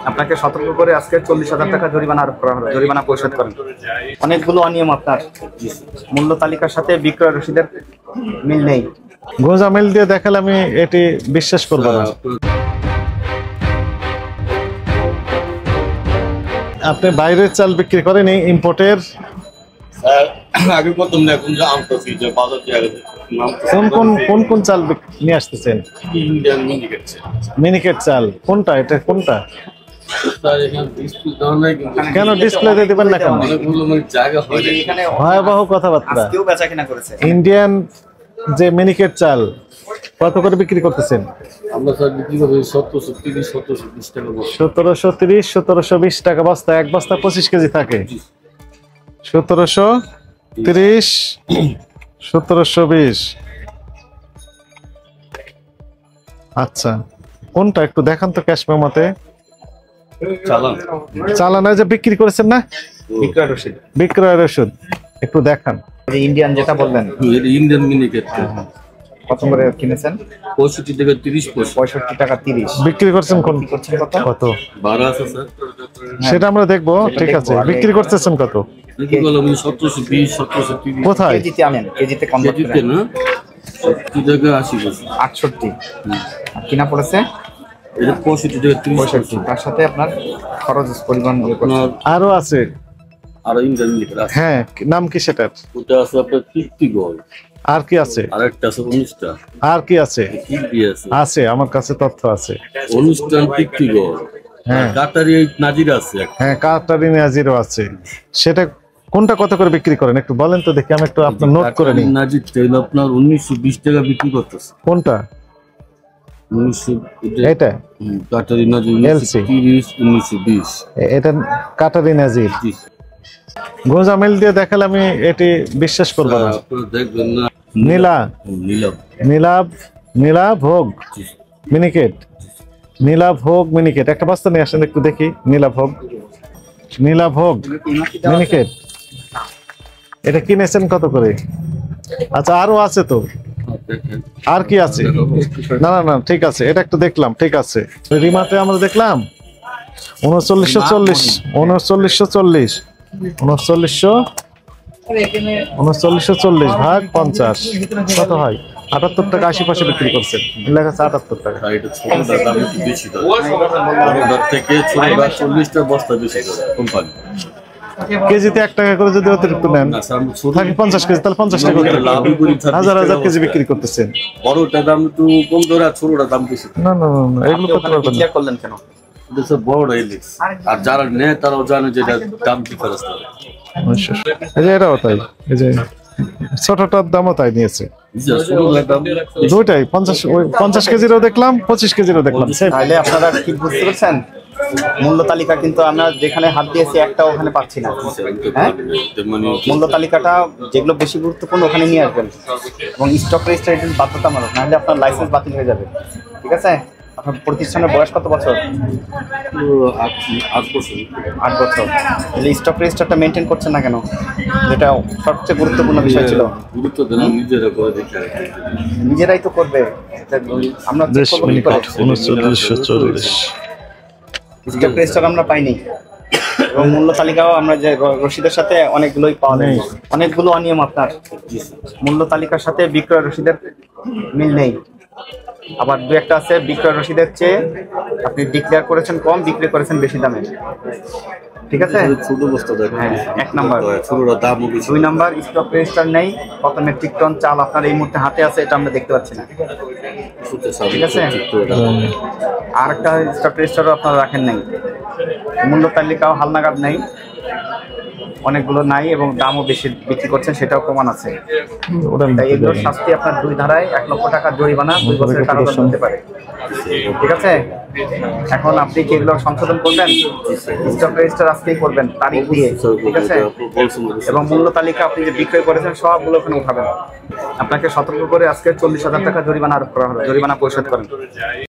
আপনাকে সতর্ক করে আজকে 40,000 টাকা জরিমানা আরোপ করা হলো। জরিমানা পরিশোধ করেন। অনেকগুলো অনিয়ম আপনার মূল্য তালিকার সাথে বিক্রয় রসিদের মিল নেই। গোজামিল দিয়ে দেখালে আমি এটি বিশ্বাস করব না। আপনি বাইরের চাল বিক্রি করেন ইম্পোর্টের? আগে প্রথম এখন যে আনতেছি যে বাজার থেকে কোন কোন চাল নিয়ে আসতেছেন? ইন্ডিয়ান মিনিকেট মিনিকেট চাল। কোনটা এটা কোনটা? কেন ডিসপ্লেতে দিবেন না কেন? ভয়াবহ কথাবার্তা। ইন্ডিয়ান যে মিনিকেট চাল কত করে বিক্রি করতেছেন? আমরা স্যার বিক্রি করি 1730 1720 টাকা। 1730 1720 টাকা বস্তা। এক বস্তা 25 কেজি থাকে। 1730 1720। আচ্ছা, কোনটা একটু দেখান তো ক্যাশ মেমোতে। চালান যে বিক্রি করেছেন না, বিক্রয় রসিদ একটু দেখান। ইন্ডিয়ান যেটা বললেন, ইন্ডিয়ান মিনিকেট কত করে কিনেছেন? 65 টাকা 30 65 টাকা 30 বিক্রি করছেন। কত 12 আছে স্যার, সেটা আমরা দেখবো। ঠিক আছে, বিক্রি করতেছেন কত? কি বলো 1720 1730। কোথায় কেজিতে আনেন? কেজিতে কনভার্ট করেন না 70 টাকা 80 পয়সা 68। আর কিনা পড়েছে এটা 65 টাকা 30। তার সাথে আপনার খরচ পরিমাণ আরো আছে। আর ইন্ডিয়ান মিনিকেট আছে। হ্যাঁ, নাম কি সেটার? ওটা আছে আপনার 50 গোল। আর কি আছে? আরেকটা আছে 19টা। আর কি আছে? আছে, আমার কাছে তথ্য আছে। অনুষ্ঠান 50 গোল। হ্যাঁ, কাটারি নাজির আছে। হ্যাঁ, কাটারি নাজিরও আছে। সেটা কোনটা কত করে বিক্রি করেন একটু বলেন তো দেখি, আমি একটু আপনার নোট করে নিই। নাজির তেল আপনার 1920 টাকা বিক্রি করতেছে। কোনটা? 1900 এটা কাটারি নাজির 1930 1920। এটা কাটারি নাজির। গোজামিল দিয়ে দেখালে আমি এটি বিশ্বাস করব না। আপনারা দেখবেন না। নীলাভোগ মিনিকেট। নীলাভোগ মিনিকেট একটা বস্তা নিয়ে আসেন একটু দেখি। নীলাভোগ মিনিকেট এটা কিনেছেন কত করে? আচ্ছা, আরো আছে তো। আর কি আছে? না না না, ঠিক আছে, এটা একটু দেখলাম। ঠিক আছে, রিমাতে আমরা দেখলাম 3940 ভাগ 50 কত হয়? 78 টাকা 80 পয়সা বিক্রি করছেন। লেখা আছে 78 টাকা। এটা ছোটটার দাম একটু বেশি দাম। বড়টার থেকে ছোটটা 40টা বস্তা বেশি দাম কোম্পানি। কেজিতে 1 টাকা করে যদি অতিরিক্ত নেন থাকে 50 কেজি, তাহলে 50 টাকা হাজার হাজার কেজি বিক্রি করতেছেন। বড়টার দাম একটু কম ধরে আর ছোটটার দাম বেশি। না না না, এগুলো করতে পারবেন না। করলেন কেন? এটা বড় ইলিশ, আর যারা নেয় তারাও জানে যে এটা দাম ডিফারেন্স থাকে। এই যে এটাও তাই, এই যে ছোটটার দামও তাই নিয়েছে। দুইটাই 50 কেজিরও দেখলাম, 25 কেজিরও দেখলাম। তাহলে আপনারা কি বুঝতে পারছেন? মূল্য তালিকা কিন্তু আমরা যেখানে হাত দিয়েছি একটা ওখানে পাচ্ছি না। হ্যাঁ, মূল্য তালিকাটা যেগুলো বেশি গুরুত্বপূর্ণ ওখানে নিয়ে আসবেন এবং স্টক রেজিস্টার বাধ্যতামূলক, নাহলে আপনার লাইসেন্স বাতিল হয়ে যাবে। ঠিক আছে? আপনার প্রতিষ্ঠানের বয়স কত বছর? 8 বছর। 8 বছর। তাহলে স্টক রেজিস্টারটা মেনটেন করছেন না কেন? যেটা সবচেয়ে গুরুত্বপূর্ণ বিষয় ছিল। গুরুত্ব দেন নিজেরা করে দেখে, নিজেরাই তো করবে। আমরা 1940 স্টক রেজিস্টার আমরা পাইনি এবং মূল্য তালিকাও আমরা যে রসিদের সাথে অনেকগুলোই পাওয়া যায়। অনেকগুলো অনিয়ম আপনার মূল্য তালিকার সাথে বিক্রয় রসিদের মিল নেই। আবার দু একটা আছে বিক্রয় রসিদের চেয়ে আপনি ডিক্লেয়ার করেছেন কম, বিক্রি করেছেন বেশি দামে। ঠিক আছে? ছোট বস্তা দেখেন। হ্যাঁ, 1 নাম্বার। ছোটটা দাম বেশি। 2 নাম্বার, স্টক রেজিস্টার নেই। কত মেট্রিক টন চাল আপনার এই মুহূর্তে হাতে আছে এটা আমরা দেখতে পাচ্ছি না। ঠিক আছে? আর একটা স্টক রেজিস্টারও আপনারা রাখেন নাই। মূল্য তালিকাও হালনাগাদ নাই, অনেকগুলো নাই এবং দামও বেশি বিক্রি করছেন, সেটাও প্রমাণ আছে। তাই এগুলোর শাস্তি আপনার 2 ধারায় 1 লক্ষ টাকা জরিমানা, 2 বছরের কারাদণ্ড হতে পারে। ঠিক আছে? এখন আপনি কি এগুলো সংশোধন করবেন? স্টক রেজিস্টার আজকেই করবেন তারিখ দিয়ে। ঠিক আছে? এবং মূল্য তালিকা আপনি যে বিক্রয় করেছেন সবগুলো ওখানে উঠাবেন। আপনাকে সতর্ক করে আজকে 40,000 টাকা জরিমানা আরোপ করা হলো। জরিমানা পরিশোধ করেন।